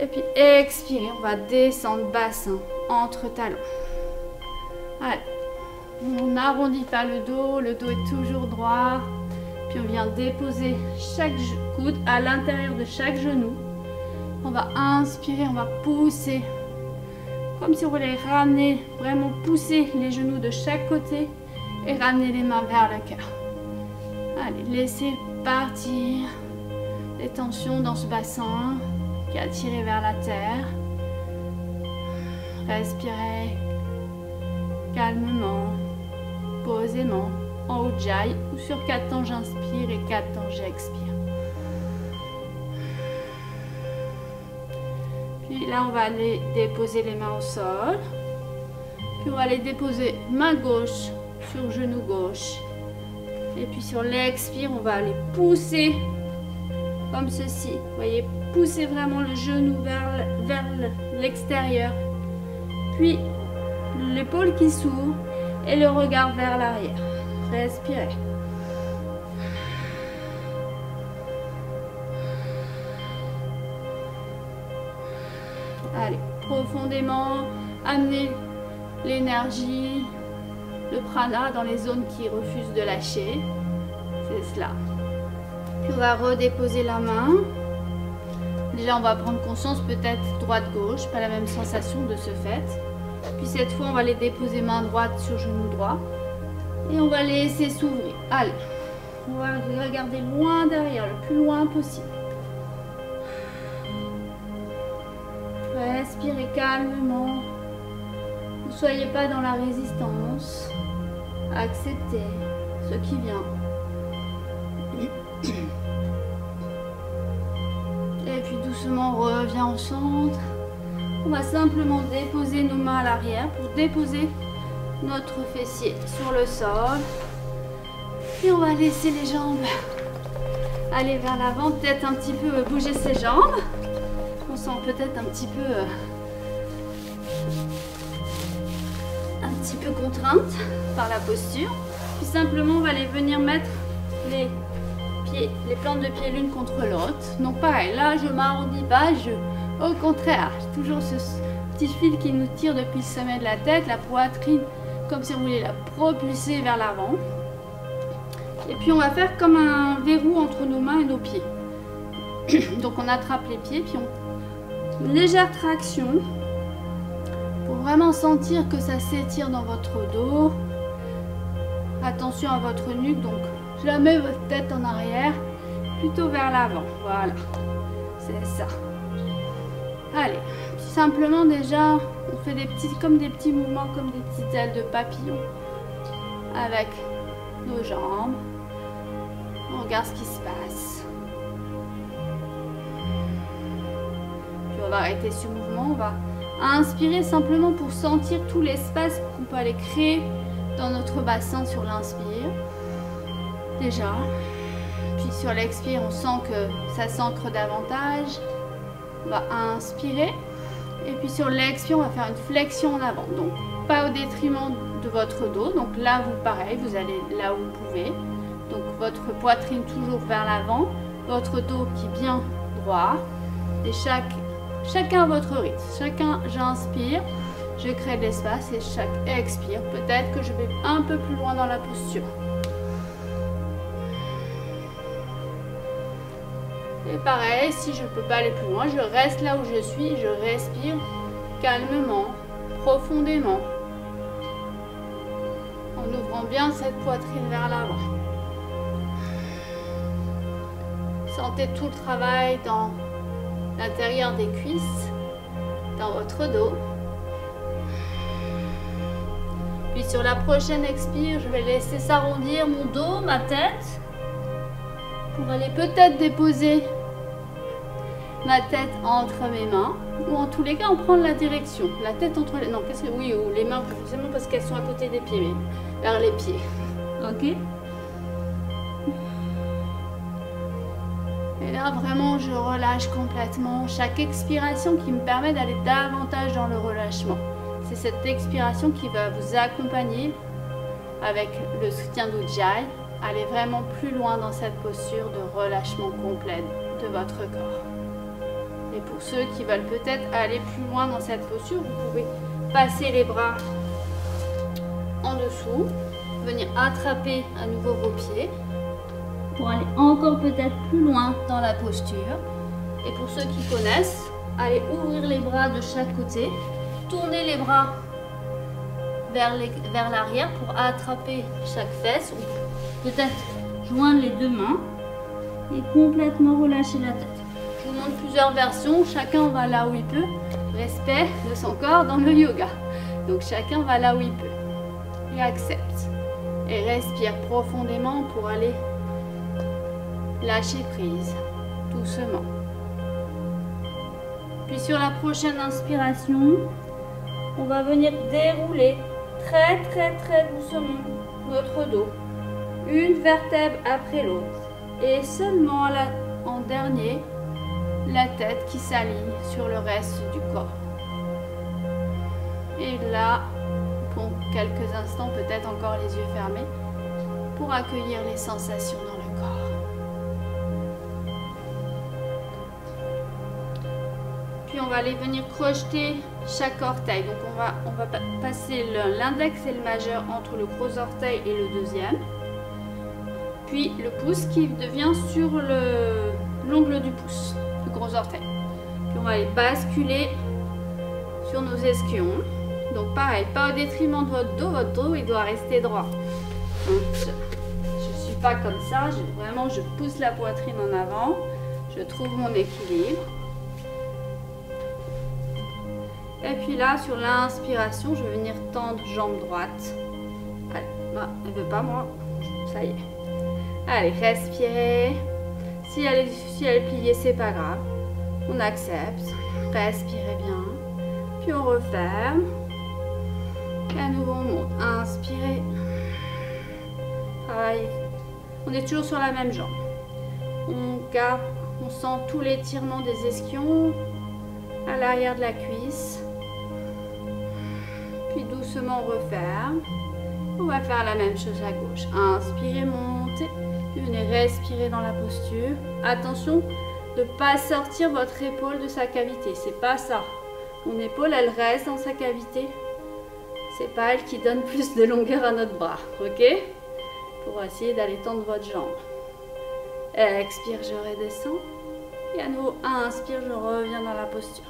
Et puis expirer, on va descendre bassin, entre talons. Allez, on n'arrondit pas le dos est toujours droit. Puis on vient déposer chaque coude à l'intérieur de chaque genou. On va inspirer, on va pousser. Comme si on voulait ramener, vraiment pousser les genoux de chaque côté et ramener les mains vers le cœur. Allez, laissez partir les tensions dans ce bassin qui est attiré vers la terre. Respirez calmement, posément, en Ujjayi ou sur 4 temps j'inspire et 4 temps j'expire. Puis là on va aller déposer les mains au sol. Puis on va aller déposer main gauche sur genou gauche. Et puis sur l'expire, on va aller pousser comme ceci. Vous voyez, pousser vraiment le genou vers l'extérieur. Puis l'épaule qui s'ouvre et le regard vers l'arrière. Respirez. Allez, profondément, amenez l'énergie, le prana dans les zones qui refusent de lâcher. C'est cela. Puis on va redéposer la main. Déjà, on va prendre conscience peut-être droite-gauche, pas la même sensation de ce fait. Puis cette fois, on va les déposer main droite sur genou droit. Et on va laisser s'ouvrir. Allez, on va regarder loin derrière, le plus loin possible. Respirez calmement. Ne soyez pas dans la résistance. Acceptez ce qui vient. Et puis doucement, on revient au centre. On va simplement déposer nos mains à l'arrière pour déposer notre fessier sur le sol. Et on va laisser les jambes aller vers l'avant, peut-être un petit peu bouger ses jambes. On sent peut-être un petit peu contrainte par la posture. Puis simplement, on va aller venir mettre les plantes de pied l'une contre l'autre. Donc pareil, là je m'arrondis pas, au contraire, j'ai toujours ce petit fil qui nous tire depuis le sommet de la tête, la poitrine, comme si on voulait la propulser vers l'avant. Et puis on va faire comme un verrou entre nos mains et nos pieds. Donc on attrape les pieds, puis une légère traction pour vraiment sentir que ça s'étire dans votre dos. Attention à votre nuque, donc jamais votre tête en arrière, plutôt vers l'avant. Voilà, c'est ça. Allez, tout simplement déjà, on fait comme des petits mouvements, comme des petites ailes de papillon avec nos jambes. On regarde ce qui se passe. Puis on va arrêter ce mouvement, on va inspirer simplement pour sentir tout l'espace qu'on peut aller créer dans notre bassin sur l'inspire. Déjà. Puis sur l'expire, on sent que ça s'ancre davantage. On va inspirer. Et puis sur l'expire, on va faire une flexion en avant. Donc pas au détriment de votre dos. Donc là, vous pareil, vous allez là où vous pouvez. Donc votre poitrine toujours vers l'avant. Votre dos qui est bien droit. Et chacun à votre rythme. Chacun, j'inspire. Je crée de l'espace et chaque expire. Peut-être que je vais un peu plus loin dans la posture. Et pareil, si je ne peux pas aller plus loin, je reste là où je suis, je respire calmement, profondément, en ouvrant bien cette poitrine vers l'avant. Sentez tout le travail dans l'intérieur des cuisses, dans votre dos. Puis sur la prochaine expire, je vais laisser s'arrondir mon dos, ma tête, pour aller peut-être déposer ma tête entre mes mains, ou en tous les cas, on prend la direction. La tête entre les... Non, qu'est-ce que... Oui, ou les mains, forcément, parce qu'elles sont à côté des pieds, mais vers les pieds. Ok? Et là, vraiment, je relâche complètement. Chaque expiration qui me permet d'aller davantage dans le relâchement. C'est cette expiration qui va vous accompagner avec le soutien d'Ujjayi. Allez vraiment plus loin dans cette posture de relâchement complet de votre corps. Et pour ceux qui veulent peut-être aller plus loin dans cette posture, vous pouvez passer les bras en dessous, venir attraper à nouveau vos pieds pour aller encore peut-être plus loin dans la posture. Et pour ceux qui connaissent, allez ouvrir les bras de chaque côté, tourner les bras vers l'arrière pour attraper chaque fesse ou peut-être joindre les deux mains et complètement relâcher la tête. Je vous montre plusieurs versions, chacun va là où il peut. Respect de son corps dans le yoga. Donc chacun va là où il peut. Et accepte. Et respire profondément pour aller lâcher prise, doucement. Puis sur la prochaine inspiration, on va venir dérouler très doucement notre dos. Une vertèbre après l'autre. Et seulement en dernier, la tête qui s'aligne sur le reste du corps. Et là, pour quelques instants, peut-être encore les yeux fermés, pour accueillir les sensations dans le corps. Puis on va aller venir crocheter chaque orteil. Donc on va passer l'index et le majeur entre le gros orteil et le deuxième. Puis le pouce qui devient sur l'ongle du pouce, du gros orteil. Puis on va aller basculer sur nos ischions. Donc pareil, pas au détriment de votre dos il doit rester droit. Donc, je ne suis pas comme ça, vraiment je pousse la poitrine en avant, je trouve mon équilibre. Et puis là, sur l'inspiration, je vais venir tendre jambe droite. Allez, bah, elle ne veut pas moi, ça y est. Allez, respirez. Si elle est pliée, c'est pas grave. On accepte. Respirez bien. Puis on referme. Et à nouveau, on monte. Inspirez. Travaillez. On est toujours sur la même jambe. On garde, on sent tout l'étirement des ischions à l'arrière de la cuisse. Puis doucement, on referme. On va faire la même chose à gauche. Inspirez, montez. Venez respirer dans la posture. Attention de ne pas sortir votre épaule de sa cavité. C'est pas ça. Mon épaule, elle reste dans sa cavité. C'est pas elle qui donne plus de longueur à notre bras. Ok? Pour essayer d'aller tendre votre jambe. Expire, je redescends. Et à nouveau, inspire, je reviens dans la posture.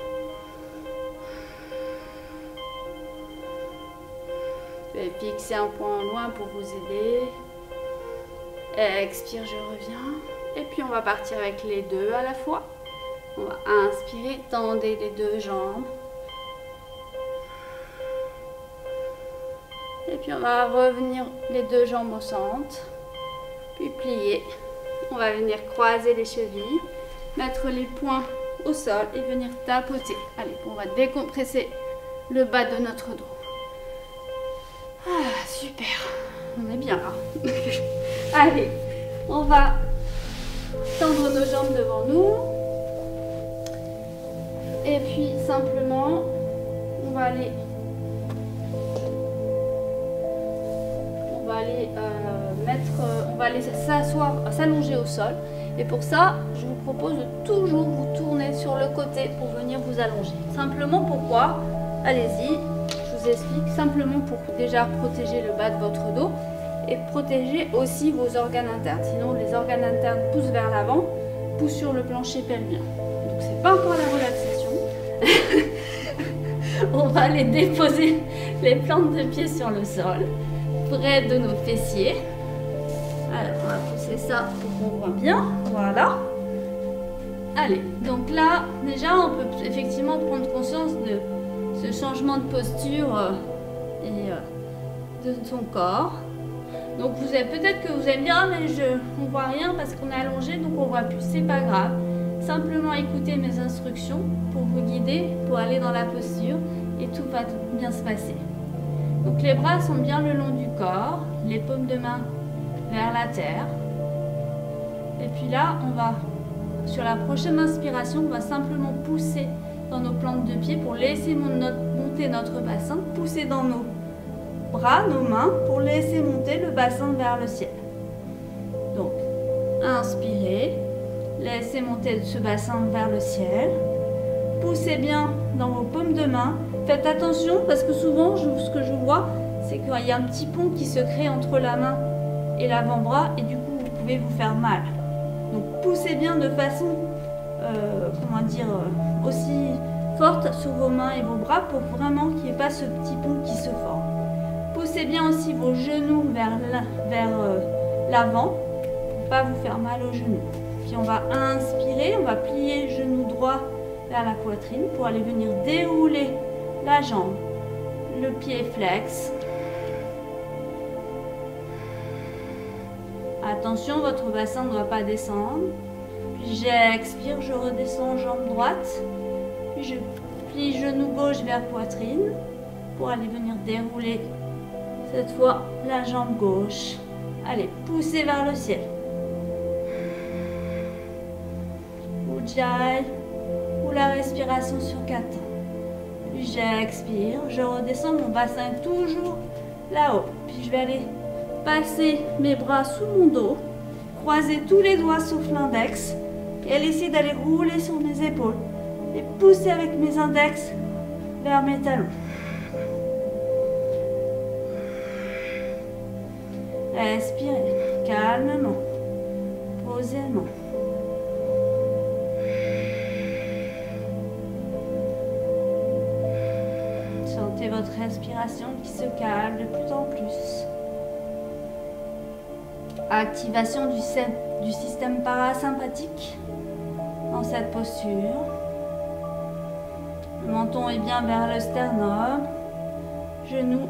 vais fixer un point loin pour vous aider. Expire, je reviens. Et puis on va partir avec les deux à la fois. On va inspirer, tendez les deux jambes. Et puis on va revenir les deux jambes au centre. Puis plier. On va venir croiser les chevilles, mettre les poings au sol et venir tapoter. Allez, on va décompresser le bas de notre dos. Ah, super. On est bien là. Allez, on va tendre nos jambes devant nous. Et puis simplement, on va aller s'asseoir, s'allonger au sol. Et pour ça, je vous propose de toujours vous tourner sur le côté pour venir vous allonger. Simplement pourquoi? Allez-y, je vous explique. Simplement pour déjà protéger le bas de votre dos et protéger aussi vos organes internes. Sinon, les organes internes poussent vers l'avant, poussent sur le plancher pelvien. Donc, c'est pas encore la relaxation. On va aller déposer les plantes de pied sur le sol, près de nos fessiers. Alors, on va pousser ça pour qu'on voit bien. Voilà. Allez, donc là, déjà, on peut effectivement prendre conscience de ce changement de posture et de son corps. Donc, peut-être que vous allez me dire, ah, mais on ne voit rien parce qu'on est allongé, donc on ne voit plus. C'est pas grave. Simplement écoutez mes instructions pour vous guider, pour aller dans la posture et tout va bien se passer. Donc, les bras sont bien le long du corps, les paumes de main vers la terre. Et puis là, on va, sur la prochaine inspiration, on va simplement pousser dans nos plantes de pied pour laisser monter notre bassin, pousser dans nos bras, nos mains, pour laisser monter le bassin vers le ciel. Donc, inspirez, laissez monter ce bassin vers le ciel. Poussez bien dans vos paumes de main. Faites attention parce que souvent, ce que je vois, c'est qu'il y a un petit pont qui se crée entre la main et l'avant-bras et du coup vous pouvez vous faire mal. Donc poussez bien de façon aussi forte sur vos mains et vos bras pour vraiment qu'il n'y ait pas ce petit pont qui se forme. Poussez bien aussi vos genoux vers l'avant pour ne pas vous faire mal aux genoux. Puis on va inspirer, on va plier genou droit vers la poitrine pour aller venir dérouler la jambe, le pied flex. Attention, votre bassin ne doit pas descendre. Puis j'expire, je redescends jambe droite. Puis je plie genou gauche vers poitrine pour aller venir dérouler cette fois la jambe gauche. Allez, poussez vers le ciel. Ujjayi ou la respiration sur 4 temps. Puis j'expire, je redescends, mon bassin toujours là-haut. Puis je vais aller passer mes bras sous mon dos, croiser tous les doigts sauf l'index et aller essayer d'aller rouler sur mes épaules et pousser avec mes index vers mes talons. Respirez calmement, posément. Sentez votre respiration qui se calme de plus en plus. Activation du système parasympathique dans cette posture. Le menton est bien vers le sternum, genoux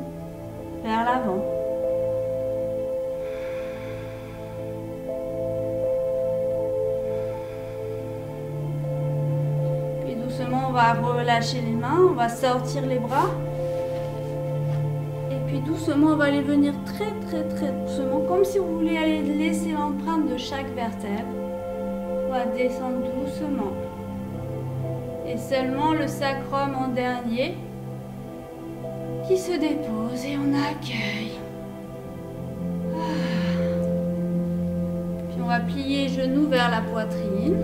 vers l'avant. Puis doucement, on va relâcher les mains, on va sortir les bras. Puis doucement, on va aller venir très doucement, comme si vous vouliez aller laisser l'empreinte de chaque vertèbre. On va descendre doucement. Et seulement le sacrum en dernier qui se dépose et on accueille. Puis on va plier genoux vers la poitrine,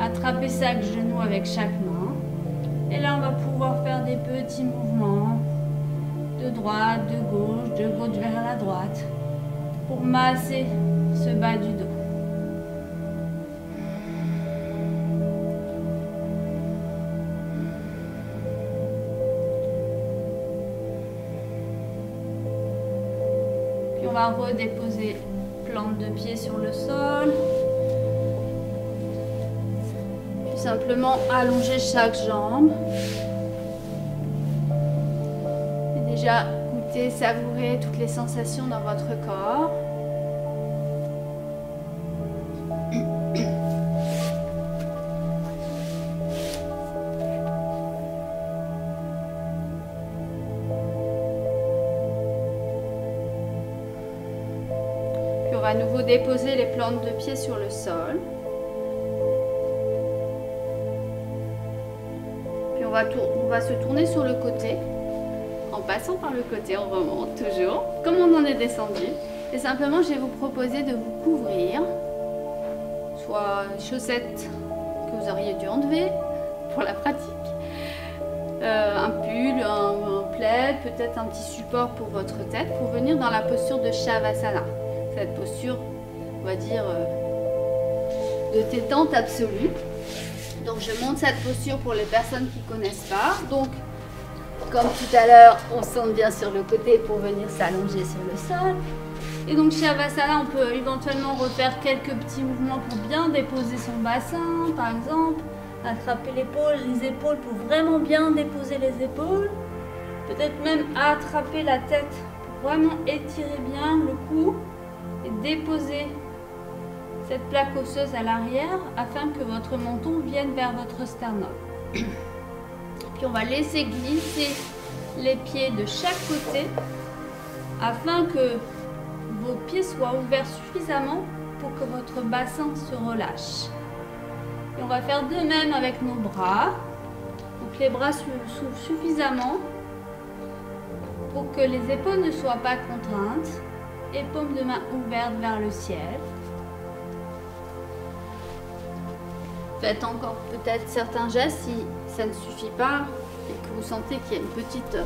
attraper chaque genou avec chaque main. Et là, on va pouvoir faire des petits mouvements de droite, de gauche vers la droite, pour masser ce bas du dos. on va redéposer plante de pied sur le sol. Puis simplement allonger chaque jambe. Et déjà goûter, savourer toutes les sensations dans votre corps. On va à nouveau déposer les plantes de pied sur le sol. Puis on va se tourner sur le côté. En passant par le côté, on remonte toujours, comme on en est descendu. Et simplement, je vais vous proposer de vous couvrir. Soit les chaussettes que vous auriez dû enlever pour la pratique. Un pull, un plaid, peut-être un petit support pour votre tête pour venir dans la posture de Shavasana. Cette posture, on va dire, de détente absolue. Donc je monte cette posture pour les personnes qui ne connaissent pas. Donc, comme tout à l'heure, on sente bien sur le côté pour venir s'allonger sur le sol. Et donc Shavasana, on peut éventuellement refaire quelques petits mouvements pour bien déposer son bassin, par exemple. Attraper les épaules pour vraiment bien déposer les épaules. Peut-être même attraper la tête pour vraiment étirer bien le cou. Et déposer cette plaque osseuse à l'arrière afin que votre menton vienne vers votre sternum. Puis on va laisser glisser les pieds de chaque côté afin que vos pieds soient ouverts suffisamment pour que votre bassin se relâche. Et on va faire de même avec nos bras. Donc les bras s'ouvrent suffisamment pour que les épaules ne soient pas contraintes. Et paumes de main ouvertes vers le ciel. Faites encore peut-être certains gestes si ça ne suffit pas et que vous sentez qu'il y a une petite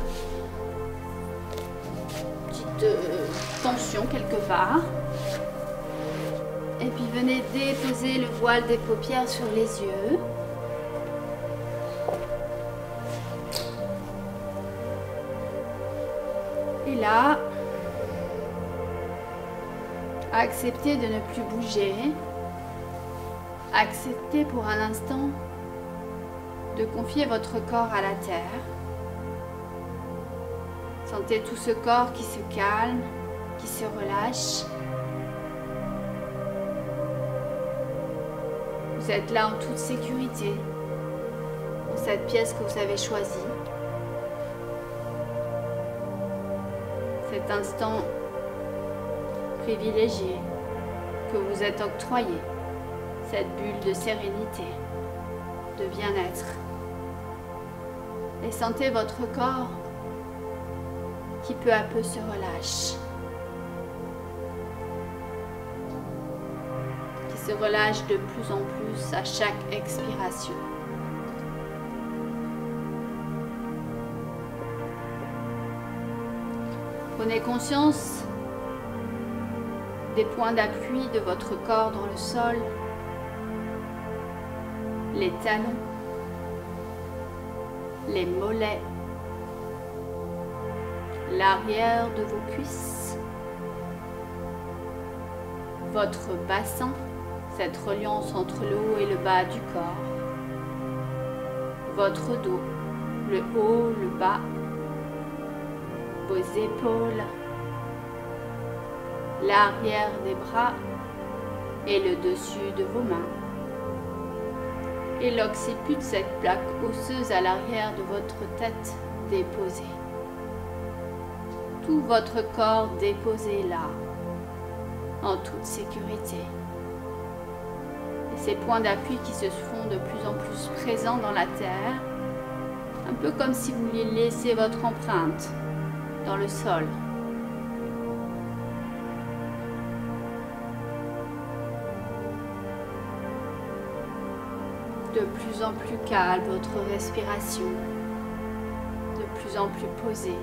tension quelque part. Et puis venez déposer le voile des paupières sur les yeux. Et là, acceptez de ne plus bouger. Acceptez pour un instant de confier votre corps à la terre. Sentez tout ce corps qui se calme, qui se relâche. Vous êtes là en toute sécurité, dans cette pièce que vous avez choisie. Cet instant privilégié que vous êtes octroyé, cette bulle de sérénité, de bien-être. Et sentez votre corps qui peu à peu se relâche. Qui se relâche de plus en plus à chaque expiration. Prenez conscience des points d'appui de votre corps dans le sol, les talons, les mollets, l'arrière de vos cuisses, votre bassin, cette reliance entre le haut et le bas du corps, votre dos, le haut, le bas, vos épaules, l'arrière des bras et le dessus de vos mains. Et l'occiput de cette plaque osseuse à l'arrière de votre tête déposée. Tout votre corps déposé là, en toute sécurité. Et ces points d'appui qui se font de plus en plus présents dans la terre, un peu comme si vous vouliez laisser votre empreinte dans le sol. De plus en plus calme votre respiration, de plus en plus posée.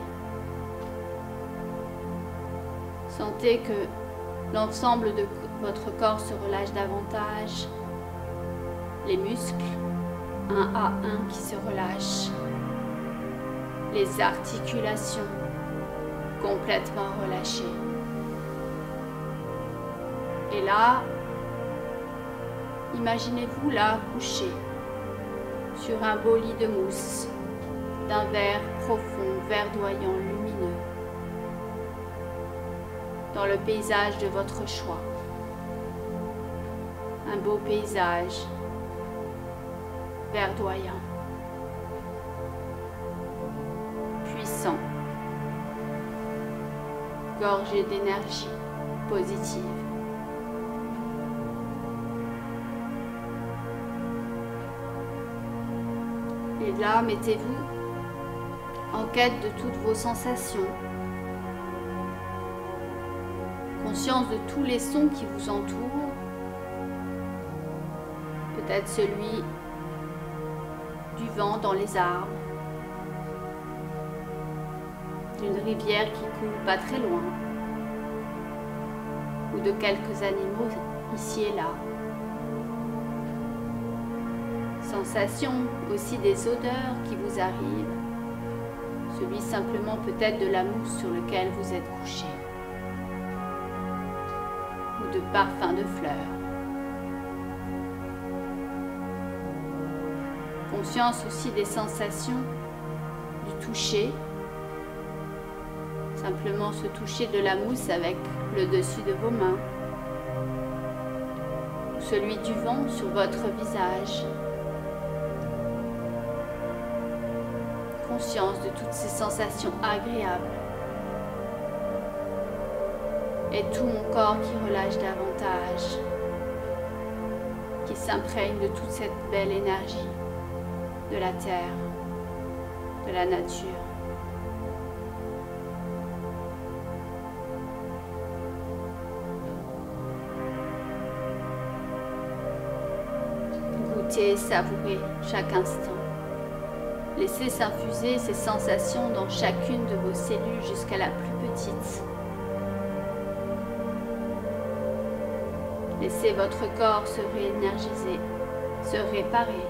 Sentez que l'ensemble de votre corps se relâche davantage. Les muscles, un à un, qui se relâchent. Les articulations complètement relâchées. Et là, imaginez-vous là couché sur un beau lit de mousse d'un vert profond, verdoyant, lumineux, dans le paysage de votre choix. Un beau paysage verdoyant, puissant, gorgé d'énergie positive. Et là, mettez-vous en quête de toutes vos sensations. Conscience de tous les sons qui vous entourent. Peut-être celui du vent dans les arbres, d'une rivière qui coule pas très loin, ou de quelques animaux ici et là. Sensation aussi des odeurs qui vous arrivent, celui simplement peut-être de la mousse sur lequel vous êtes couché, ou de parfums de fleurs. Conscience aussi des sensations du toucher, simplement se toucher de la mousse avec le dessus de vos mains, ou celui du vent sur votre visage. Conscience de toutes ces sensations agréables et tout mon corps qui relâche davantage, qui s'imprègne de toute cette belle énergie de la terre, de la nature. Goûtez, savourez chaque instant. Laissez s'infuser ces sensations dans chacune de vos cellules jusqu'à la plus petite. Laissez votre corps se réénergiser, se réparer.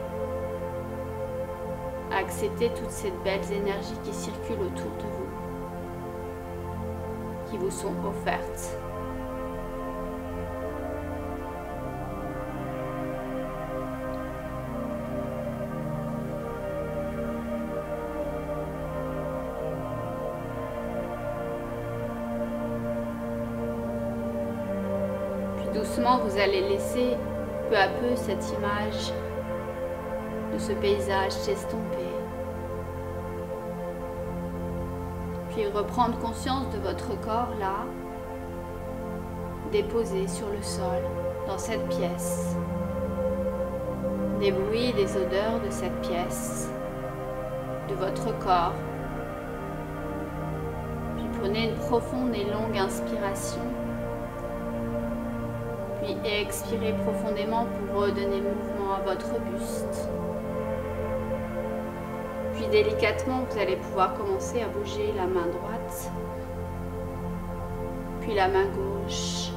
Acceptez toutes ces belles énergies qui circulent autour de vous, qui vous sont offertes. Doucement, vous allez laisser peu à peu cette image de ce paysage s'estomper. Puis reprendre conscience de votre corps là, déposé sur le sol, dans cette pièce. Des bruits, des odeurs de cette pièce, de votre corps. Puis prenez une profonde et longue inspiration. Puis expirez profondément pour redonner mouvement à votre buste. Puis délicatement, vous allez pouvoir commencer à bouger la main droite, puis la main gauche,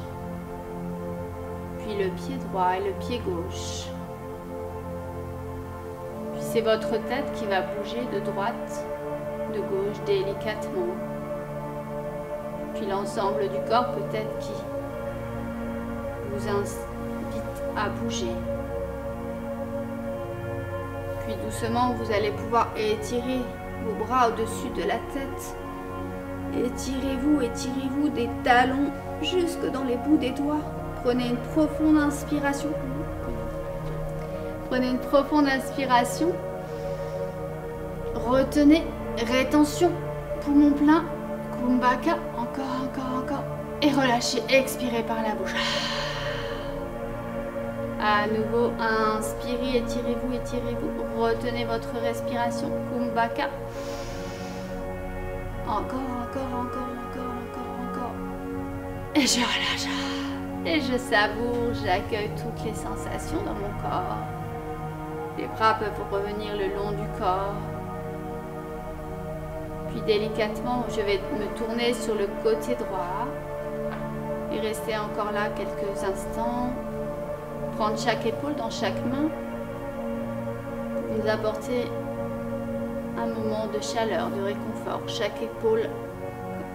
puis le pied droit et le pied gauche. Puis c'est votre tête qui va bouger de droite, de gauche délicatement. Puis l'ensemble du corps peut-être qui vous invite à bouger. Puis doucement, vous allez pouvoir étirer vos bras au-dessus de la tête. Étirez-vous des talons jusque dans les bouts des doigts. Prenez une profonde inspiration. Prenez une profonde inspiration. Retenez, rétention, poumon plein, Kumbhaka, encore. Et relâchez, expirez par la bouche. À nouveau, inspirez, étirez-vous. Retenez votre respiration. Kumbhaka. Encore. Et je relâche. Et je savoure, j'accueille toutes les sensations dans mon corps. Les bras peuvent revenir le long du corps. Puis délicatement, je vais me tourner sur le côté droit. Et rester encore là quelques instants. Prendre chaque épaule dans chaque main pour nous apporter un moment de chaleur, de réconfort. Chaque épaule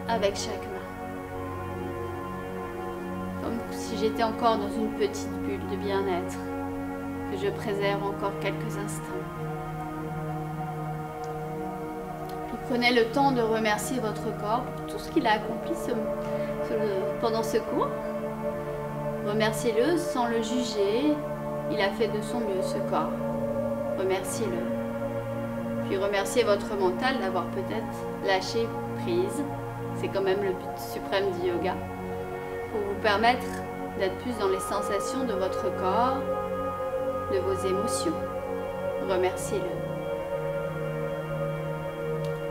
avec chaque main. Comme si si j'étais encore dans une petite bulle de bien-être, que je préserve encore quelques instants. Puis prenez le temps de remercier votre corps pour tout ce qu'il a accompli pendant ce cours. Remerciez-le sans le juger. Il a fait de son mieux, ce corps. Remerciez-le. Puis remerciez votre mental d'avoir peut-être lâché prise. C'est quand même le but suprême du yoga. Pour vous permettre d'être plus dans les sensations de votre corps, de vos émotions. Remerciez-le.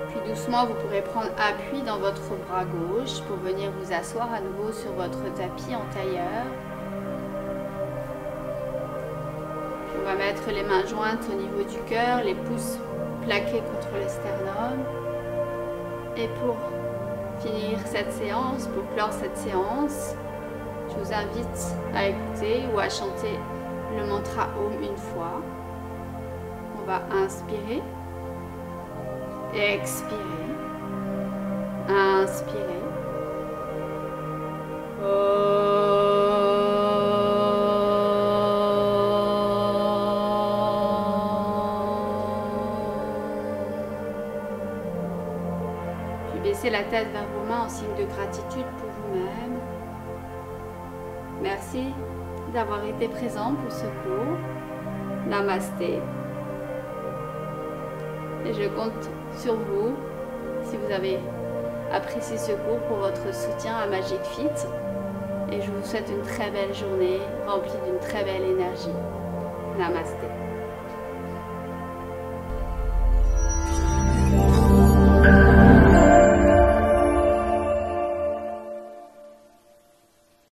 Puis doucement, vous pourrez prendre appui dans votre bras gauche pour venir vous asseoir à nouveau sur votre tapis en tailleur. On va mettre les mains jointes au niveau du cœur, les pouces plaqués contre le sternum. Et pour finir cette séance, pour clore cette séance, je vous invite à écouter ou à chanter le mantra Om une fois. On va inspirer et expirer. Inspirer. Puis baissez la tête vers vos mains en signe de gratitude pour vous-même. Merci d'avoir été présent pour ce cours. Namasté. Et je compte sur vous, si vous avez apprécié ce cours, pour votre soutien à Magic Fit. Et je vous souhaite une très belle journée, remplie d'une très belle énergie. Namasté.